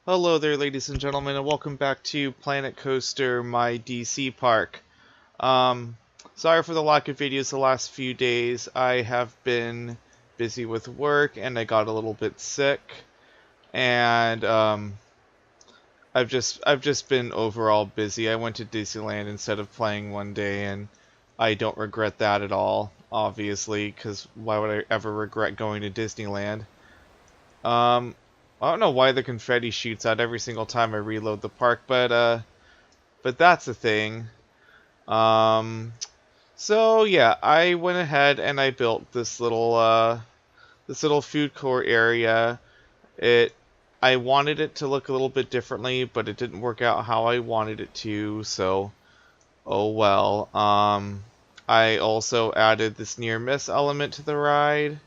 Hello there, ladies and gentlemen, and welcome back to Planet Coaster, my DC park. Um, Sorry for the lack of videos the last few days. I have been busy with work, and I got a little bit sick, and I've just been overall busy. I went to Disneyland instead of playing one day, and I don't regret that at all, obviously, because why would I ever regret going to Disneyland? Um, I don't know why the confetti shoots out every single time I reload the park, but that's the thing. Um, so yeah, I went ahead and I built this little food court area. It I wanted it to look a little bit differently, but it didn't work out how I wanted it to, so oh well. I also added this near miss element to the ride.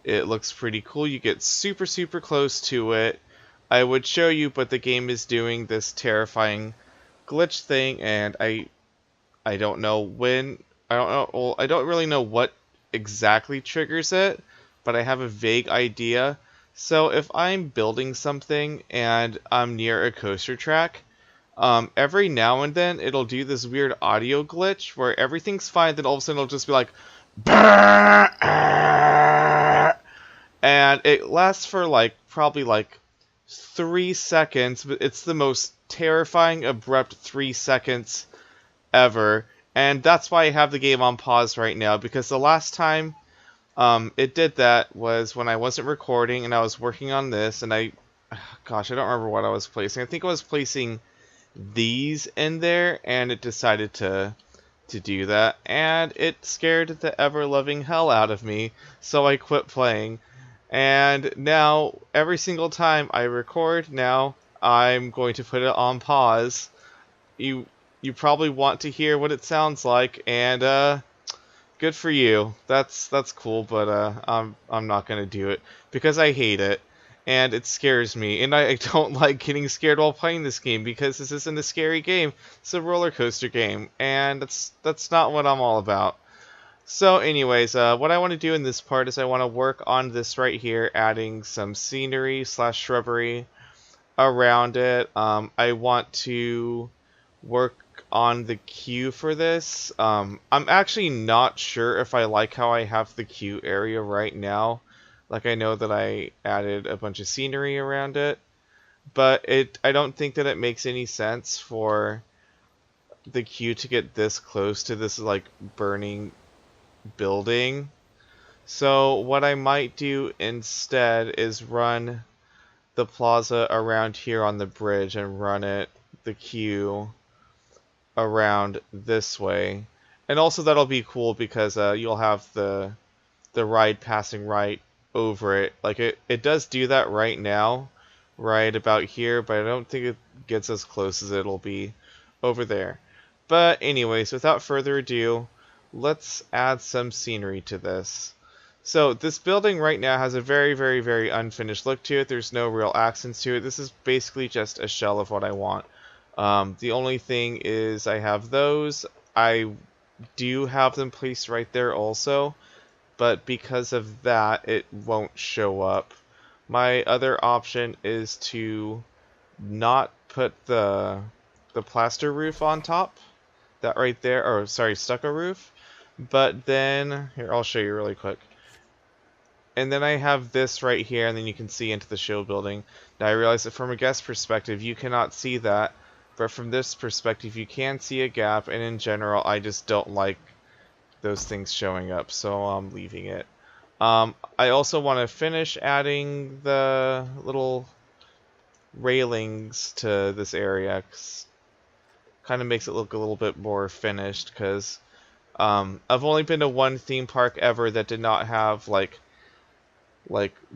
It looks pretty cool. You get super, super close to it. I would show you, but the game is doing this terrifying glitch thing, and I don't know when. I don't know. Well, I don't really know what exactly triggers it, but I have a vague idea. So if I'm building something and I'm near a coaster track, every now and then it'll do this weird audio glitch where everything's fine, then all of a sudden it'll just be like, and it lasts for probably 3 seconds, but it's the most terrifying, abrupt 3 seconds ever. And that's why I have the game on pause right now, because the last time it did that was when I wasn't recording and I was working on this, and gosh, I don't remember what I was placing. I think I was placing these in there, and it decided to do that, and it scared the ever-loving hell out of me, so I quit playing. And now, every single time I record now, I'm going to put it on pause. You you probably want to hear what it sounds like, and good for you. That's cool, but I'm not gonna do it because I hate it and it scares me, and I don't like getting scared while playing this game because this isn't a scary game. It's a roller coaster game, and that's not what I'm all about. So anyways, what I want to do in this part is I want to work on this right here, adding some scenery slash shrubbery around it. I want to work on the queue for this. I'm actually not sure if I like how I have the queue area right now. Like, I know that I added a bunch of scenery around it, but I don't think that it makes any sense for the queue to get this close to this like burning building. So what I might do instead is run the plaza around here on the bridge and run the queue around this way. And also that'll be cool because you'll have the ride passing right over it. Like it does do that right now, right about here, but I don't think it gets as close as it'll be over there. But anyways, without further ado, let's add some scenery to this. So this building right now has a very, very, very unfinished look to it. There's no real accents to it. This is basically just a shell of what I want. The only thing is I have those. I do have them placed right there also, but because of that, it won't show up. My other option is to not put the plaster roof on top, that right there, or sorry, stucco roof. But then, here, I'll show you really quick. And then I have this right here, and then you can see into the show building. Now I realize that from a guest perspective, you cannot see that, but from this perspective, you can see a gap, and in general, I just don't like those things showing up, so I'm leaving it. I also want to finish adding the little railings to this area, kind of makes it look a little bit more finished, because I've only been to one theme park ever that did not have like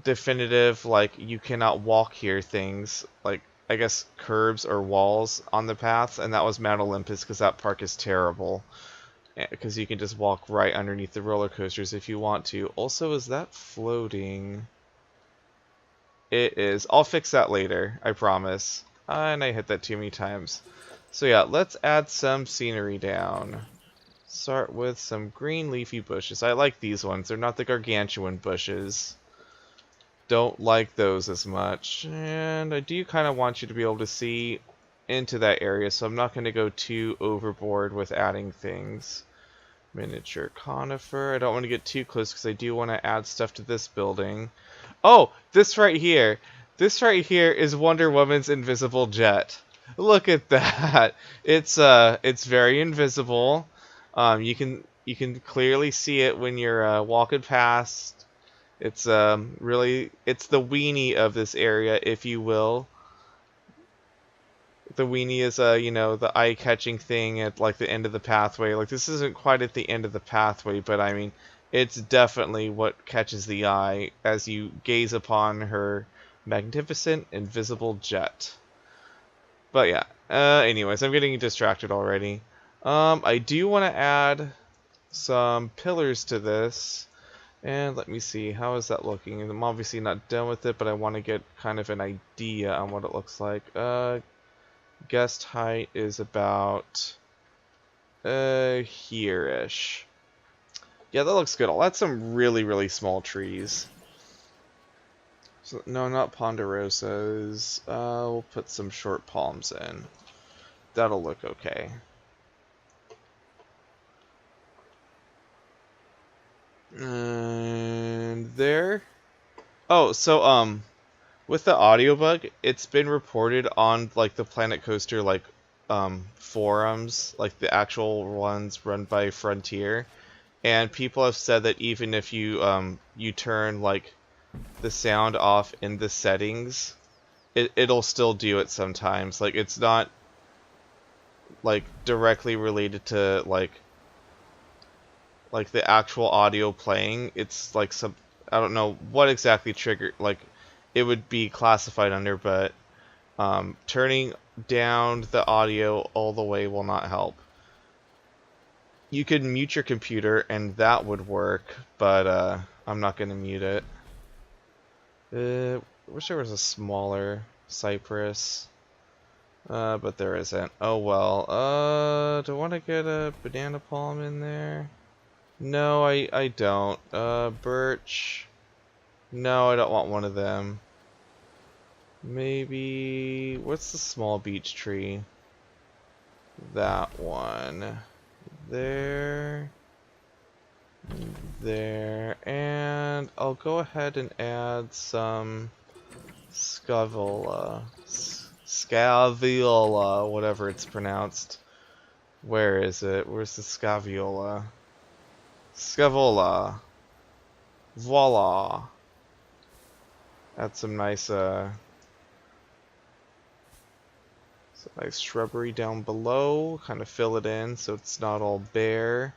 definitive, like, you cannot walk here things, like, I guess curbs or walls on the paths, and that was Mount Olympus, because that park is terrible. Because you can just walk right underneath the roller coasters if you want to. Also, is that floating? It is. I'll fix that later, I promise. And I hit that too many times. So yeah, let's add some scenery down. Start with some green leafy bushes. I like these ones. They're not the gargantuan bushes. don't like those as much. And I do kind of want you to be able to see into that area, so I'm not going to go too overboard with adding things. Miniature conifer. I don't want to get too close because I do want to add stuff to this building. Oh, this right here. This right here is Wonder Woman's invisible jet. Look at that. It's very invisible. You can clearly see it when you're walking past. It's really, it's the weenie of this area, if you will. The weenie is you know, the eye-catching thing at like the end of the pathway. Like, this isn't quite at the end of the pathway, but I mean, it's definitely what catches the eye as you gaze upon her magnificent invisible jet. But yeah, anyways, I'm getting distracted already. I do want to add some pillars to this. And let me see, how is that looking? I'm obviously not done with it, but I want to get kind of an idea on what it looks like. Guest height is about here-ish. Yeah, that looks good. I'll add some really, really small trees. So, no, not ponderosas. We'll put some short palms in. That'll look okay. And there. Oh, so with the audio bug, it's been reported on like the Planet Coaster like forums, like the actual ones run by Frontier, and people have said that even if you you turn like the sound off in the settings, it'll still do it sometimes. Like, it's not like directly related to like the actual audio playing. It's like some, I don't know what exactly triggered, like it would be classified under, but turning down the audio all the way will not help. You could mute your computer and that would work, but I'm not going to mute it. Wish there was a smaller cypress, but there isn't. Oh well. Do I want to get a banana palm in there? No, I don't. Birch. No, I don't want one of them. Maybe, what's the small beech tree? That one. There. There. And I'll go ahead and add some Scaviola. Scaviola, whatever it's pronounced. Where is it? Where's the Scaviola? Scavola. Voila. Add some nice shrubbery down below. Kind of fill it in so it's not all bare.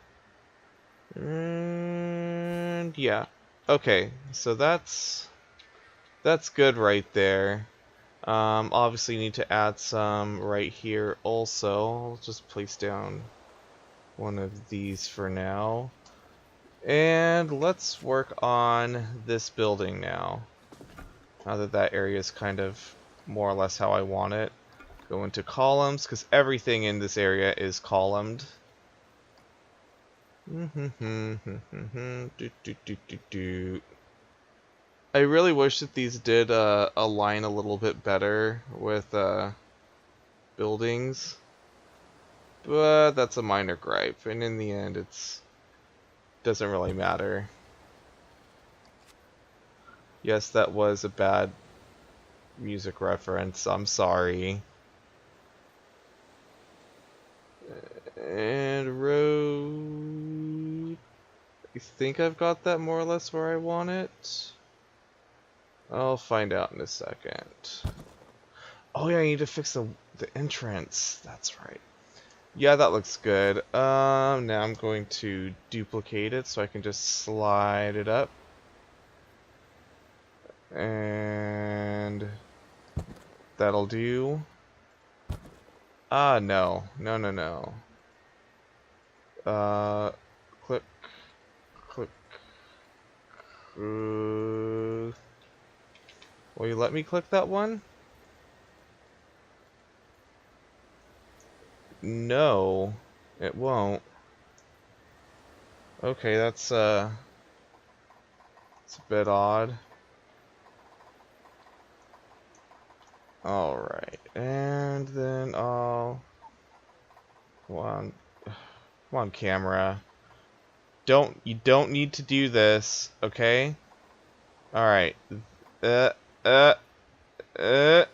And yeah. Okay, so that's good right there. Obviously need to add some right here also. I'll just place down one of these for now. And let's work on this building now. Now that that area is kind of more or less how I want it. Go into columns, because everything in this area is columned. I really wish that these did align a little bit better with buildings. But that's a minor gripe, and in the end it's doesn't really matter. Yes, that was a bad music reference. I'm sorry. And road. I think I've got that more or less where I want it. I'll find out in a second. Oh yeah, I need to fix the entrance. That's right. Yeah, that looks good. Now I'm going to duplicate it so I can just slide it up. And that'll do. Ah, no. No, no, no. Click. Click. Will you let me click that one? No, it won't. Okay, that's it's a bit odd. Alright, and then I'll... Come on, camera. You don't need to do this, okay? Alright. Uh, uh, uh.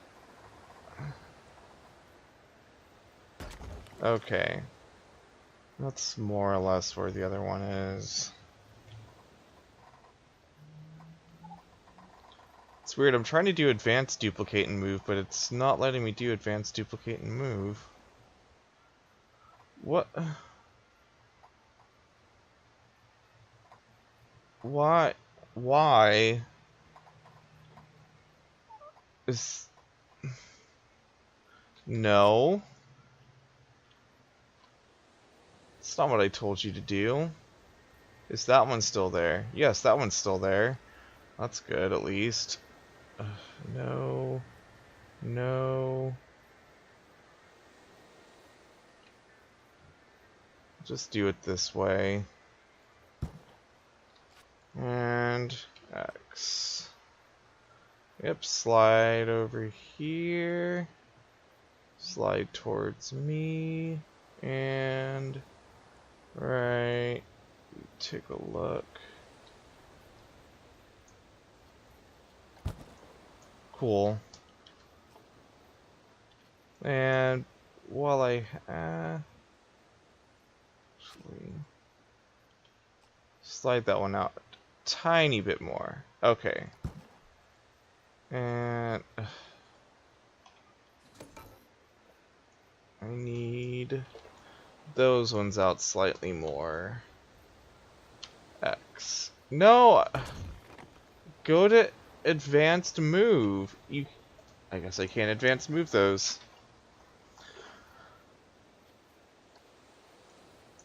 Okay. That's more or less where the other one is. It's weird, I'm trying to do advanced duplicate and move, but it's not letting me do advanced duplicate and move. What? Why? Why? Is... No. It's not what I told you to do. Is that one still there? Yes, that one's still there. That's good, at least. No. No. Just do it this way. And X. Yep, slide over here. Slide towards me. And right. Take a look. Cool. And while I actually slide that one out a tiny bit more. Okay. And I need those ones out slightly more. X. No! Go to advanced move. I guess I can't advanced move those.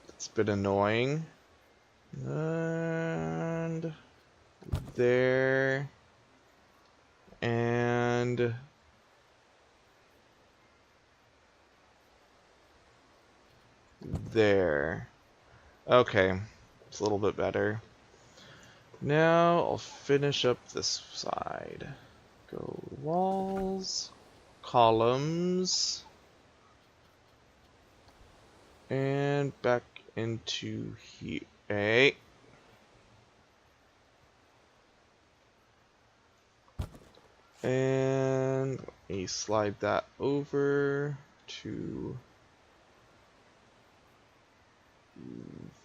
It's been annoying. And there. And there. Okay. It's a little bit better. Now I'll finish up this side. Go walls, columns, and back into here. Hey. And let me slide that over to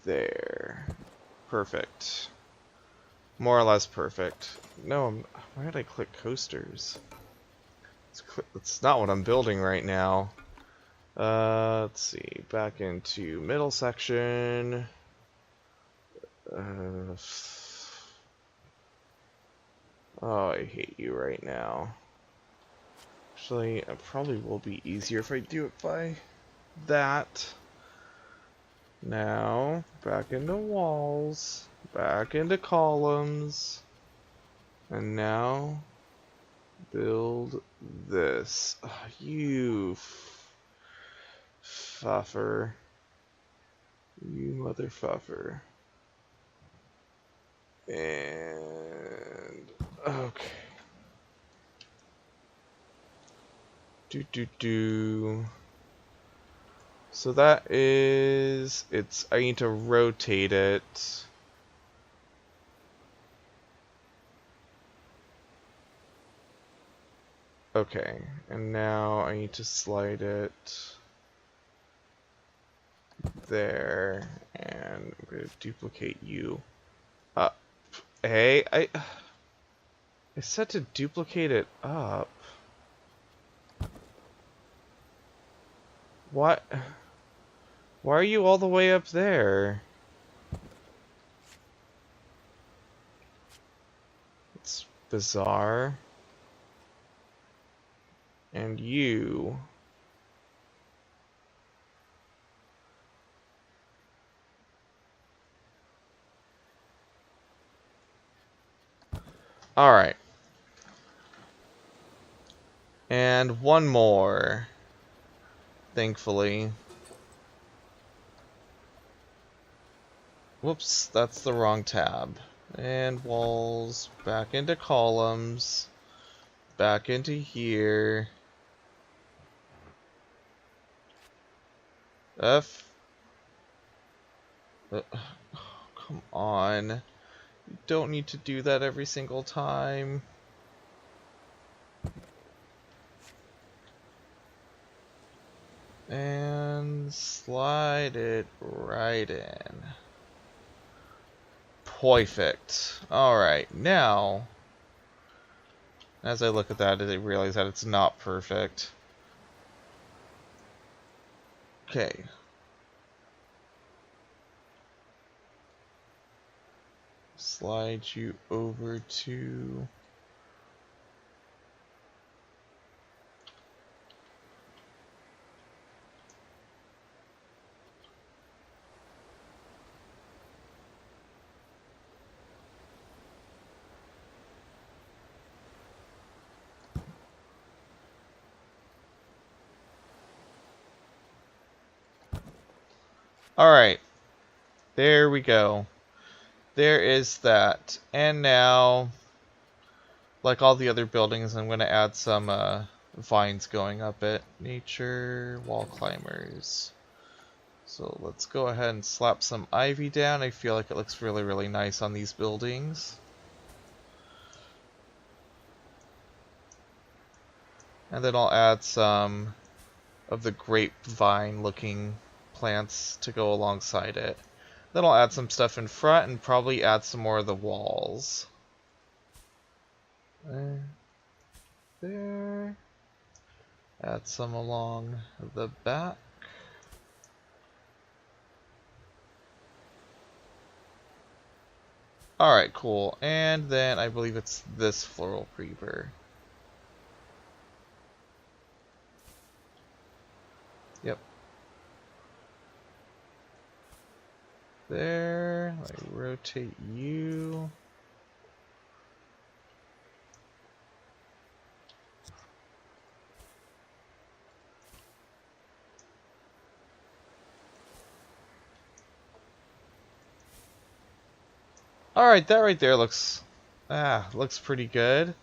there. Perfect. More or less perfect. No, why did I click coasters? It's not what I'm building right now. Let's see. Back into middle section. Oh, I hate you right now. Actually, it probably will be easier if I do it by that. Now, back into walls, back into columns, and now build this. Oh, you fuffer. You motherfuffer. And okay. So that is I need to rotate it. Okay, and now I need to slide it there, and I'm going to duplicate you up. Hey, I said to duplicate it up. What? Why are you all the way up there? It's bizarre. And you. Alright. And one more. Thankfully. Whoops, that's the wrong tab. And walls, back into columns, back into here. F. Come on. You don't need to do that every single time. And slide it right in. Perfect. Alright, now, as I look at that, I realize that it's not perfect. Okay. Slide you over to... Alright. There we go. There is that. And now, like all the other buildings, I'm going to add some vines going up it. Nature, wall climbers. So let's go ahead and slap some ivy down. I feel like it looks really, really nice on these buildings. And then I'll add some of the grapevine looking plants to go alongside it. Then I'll add some stuff in front and probably add some more of the walls. There. Add some along the back. Alright, cool. And then I believe it's this floral creeper. Yep. There. Let me rotate you. Alright, that right there looks pretty good.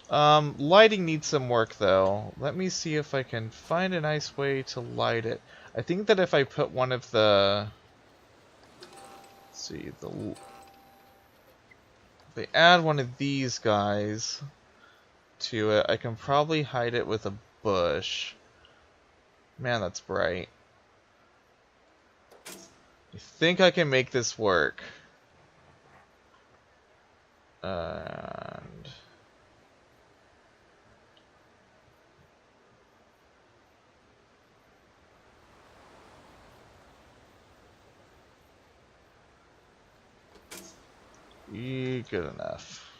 Lighting needs some work though. Let me see if I can find a nice way to light it. I think that if I put one of the... Let's see, if I add one of these guys to it, I can probably hide it with a bush. Man, that's bright. I think I can make this work. And... good enough.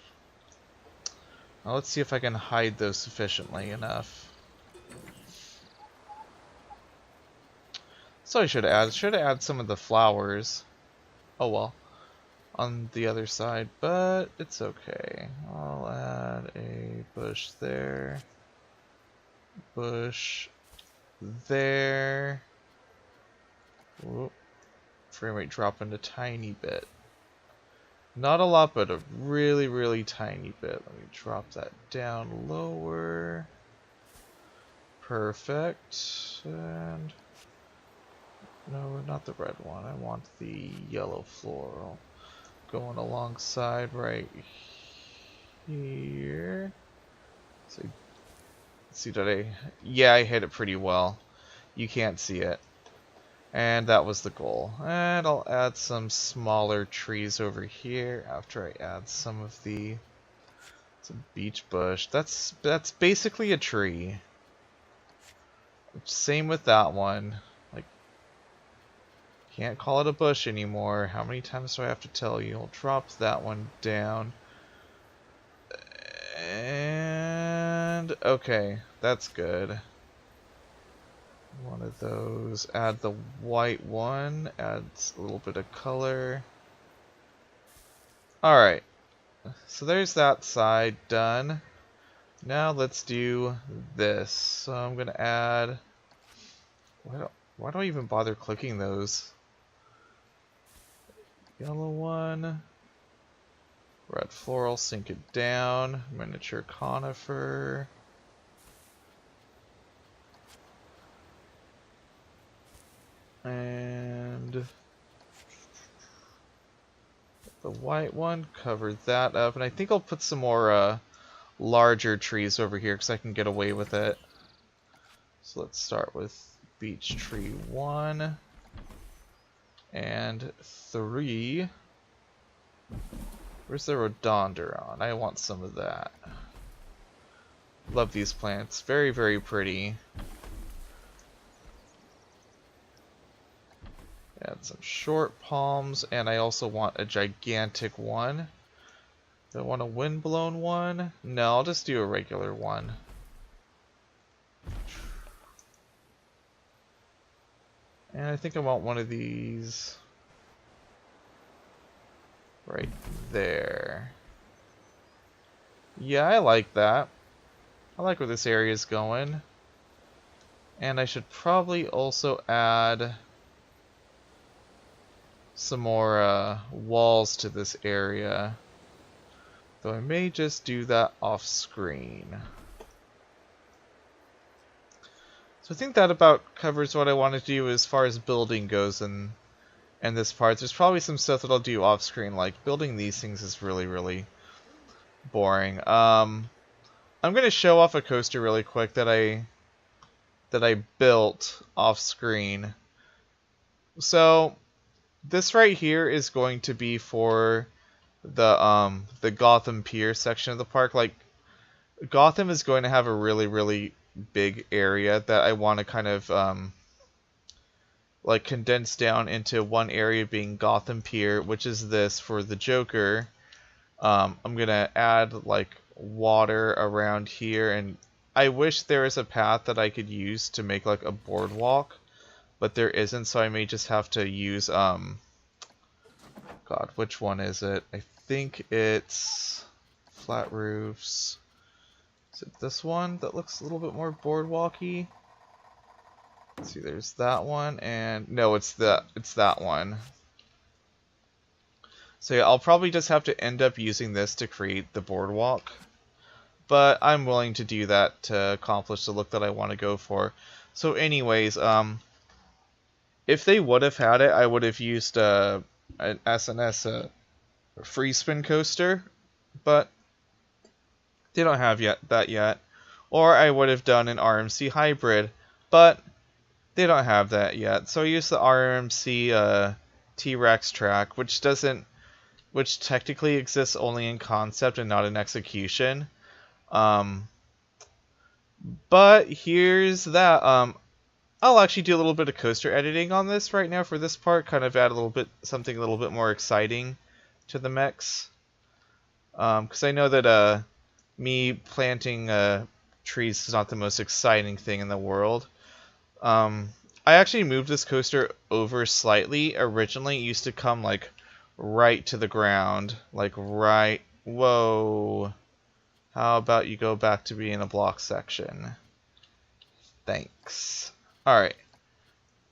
Now let's see if I can hide those sufficiently enough. So I should add some of the flowers. Oh well. On the other side, but it's okay. I'll add a bush there. Bush there. Whoop. Frame rate dropping a tiny bit. Not a lot, but a really, really tiny bit. Let me drop that down lower. Perfect. And no, not the red one. I want the yellow floral. Going alongside right here. So, let's see, yeah, I hit it pretty well. You can't see it. And that was the goal. And I'll add some smaller trees over here after I add some of the... some beech bush. That's basically a tree. Same with that one. Like, can't call it a bush anymore. How many times do I have to tell you? I'll drop that one down. And... okay, that's good. One of those. Add the white one. Adds a little bit of color. Alright. So there's that side done. Now let's do this. So I'm going to add... why do I even bother clicking those? Yellow one. Red floral, sink it down. Miniature conifer. And the white one, cover that up. And I think I'll put some more larger trees over here because I can get away with it. So let's start with beech tree 1 and 3. Where's the rhododendron? I want some of that. Love these plants. Very, very pretty. Add some short palms, and I also want a gigantic one. Do I want a windblown one? No, I'll just do a regular one. And I think I want one of these right there. Yeah, I like that. I like where this area is going. And I should probably also add some more walls to this area. Though I may just do that off screen. So I think that about covers what I want to do as far as building goes in this part. There's probably some stuff that I'll do off screen, like building these things is really, really boring. I'm gonna show off a coaster really quick that I built off screen. So this right here is going to be for the Gotham Pier section of the park. Like, Gotham is going to have a really, really big area that I want to kind of like condense down into one area being Gotham Pier, which is this for the Joker. I'm gonna add like water around here, and I wish there was a path that I could use to make like a boardwalk, but there isn't, so I may just have to use God, which one is it? I think it's flat roofs. Is it this one that looks a little bit more boardwalky? Let's see, there's that one, and no, it's that one. So yeah, I'll probably just have to end up using this to create the boardwalk, but I'm willing to do that to accomplish the look that I want to go for. So anyways, if they would have had it, I would have used an SNS free spin coaster, but they don't have that yet. Or I would have done an RMC hybrid, but they don't have that yet. So I use the RMC T-Rex track, which technically exists only in concept and not in execution. But here's that. I'll actually do a little bit of coaster editing on this right now for this part, kind of add something a little bit more exciting to the mix. Because I know that me planting trees is not the most exciting thing in the world. I actually moved this coaster over slightly. Originally, it used to come like right to the ground, like right. Whoa! How about you go back to being a block section? Thanks. All right.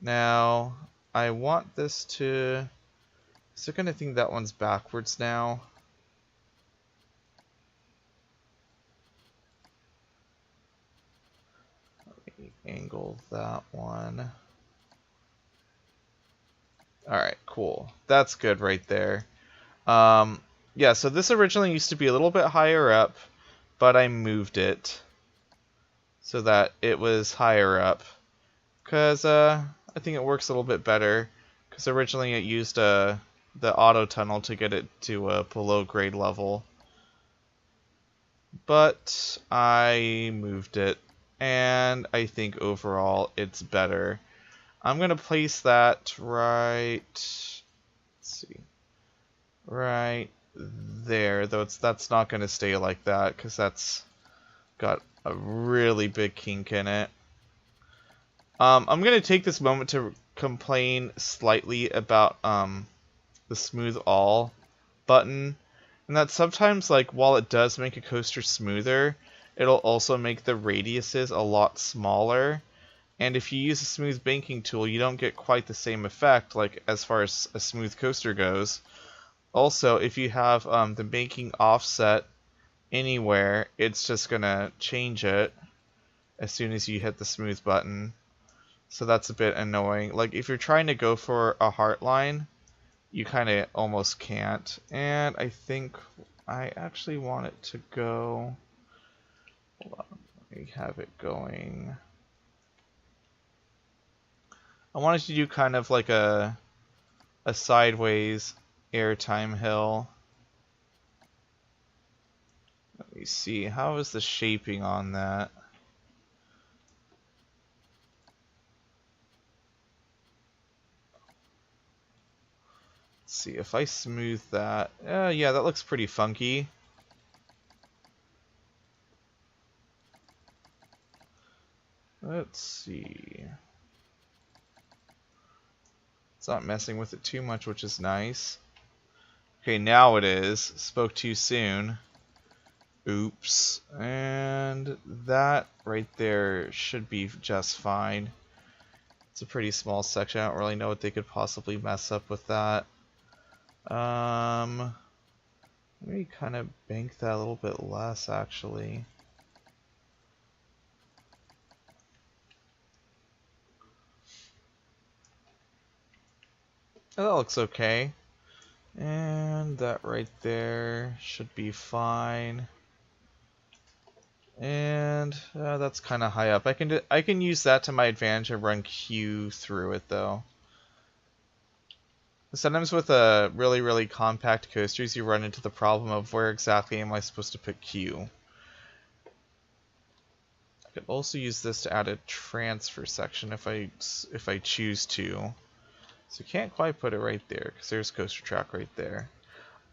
Now I want this to. Is it gonna think that one's backwards now? Angle that one. Alright, cool. That's good right there. Yeah, so this originally used to be a little bit higher up, but I moved it so that it was higher up. Because I think it works a little bit better. Because originally it used the auto tunnel to get it to a below grade level. But I moved it, and I think overall it's better. I'm going to place that right, let's see, right there, though that's not going to stay like that because that's got a really big kink in it. I'm going to take this moment to complain slightly about the smooth all button, and that sometimes, like, while it does make a coaster smoother, it'll also make the radiuses a lot smaller. And if you use a smooth banking tool, you don't get quite the same effect, like as far as a smooth coaster goes. Also, if you have the banking offset anywhere, it's just gonna change it as soon as you hit the smooth button. So that's a bit annoying. Like, if you're trying to go for a heartline, you kind of almost can't. And I think I actually want it to go... Hold on, let me have it going... I wanted to do kind of like a sideways airtime hill. Let me see, how is the shaping on that? Let's see, if I smooth that, yeah, that looks pretty funky. Let's see. It's not messing with it too much, which is nice. Okay, now it is. Spoke too soon. Oops. And that right there should be just fine. It's a pretty small section. I don't really know what they could possibly mess up with that. Maybe kind of bank that a little bit less, actually. Oh, that looks okay. And that right there should be fine. And that's kind of high up. I can use that to my advantage and run Q through it though. Sometimes with really compact coasters, you run into the problem of where exactly am I supposed to put Q. I could also use this to add a transfer section if I choose to. So you can't quite put it right there, because there's coaster track right there.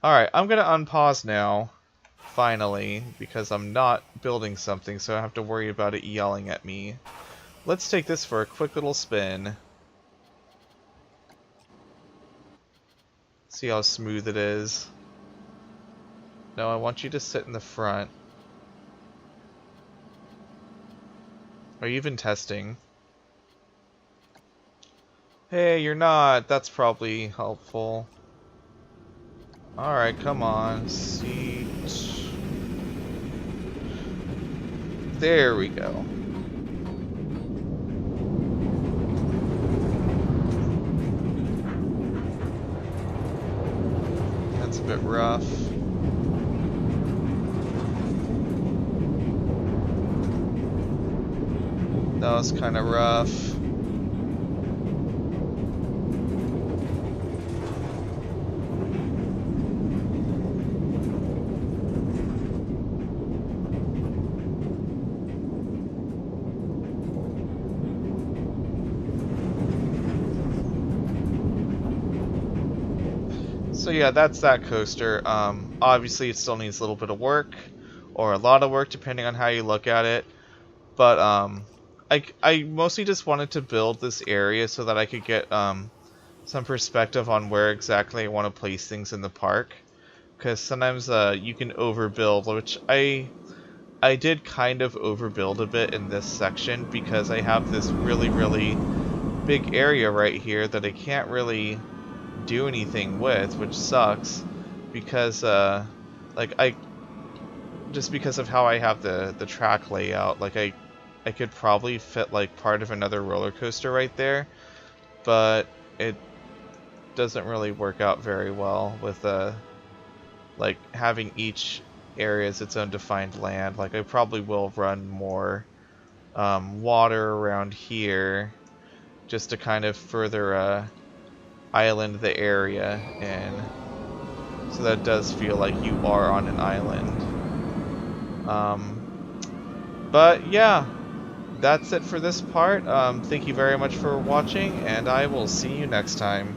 Alright, I'm going to unpause now, finally, because I'm not building something, so I don't have to worry about it yelling at me. Let's take this for a quick little spin. See how smooth it is. No, I want you to sit in the front. Are you even testing? Hey, you're not. That's probably helpful. Alright, come on. Seat. There we go. That's a bit rough. That was kind of rough. So yeah, that's that coaster. Obviously it still needs a little bit of work, or a lot of work depending on how you look at it. But I mostly just wanted to build this area so that I could get some perspective on where exactly I want to place things in the park. Because sometimes you can overbuild, which I did kind of overbuild a bit in this section because I have this really big area right here that I can't really do anything with, which sucks because just because of how I have the track layout, like I could probably fit like part of another roller coaster right there, but it doesn't really work out very well with like having each area as its own defined land. Like I probably will run more water around here just to kind of further island the area, and so that does feel like you are on an island. But yeah, that's it for this part. Thank you very much for watching, and I will see you next time.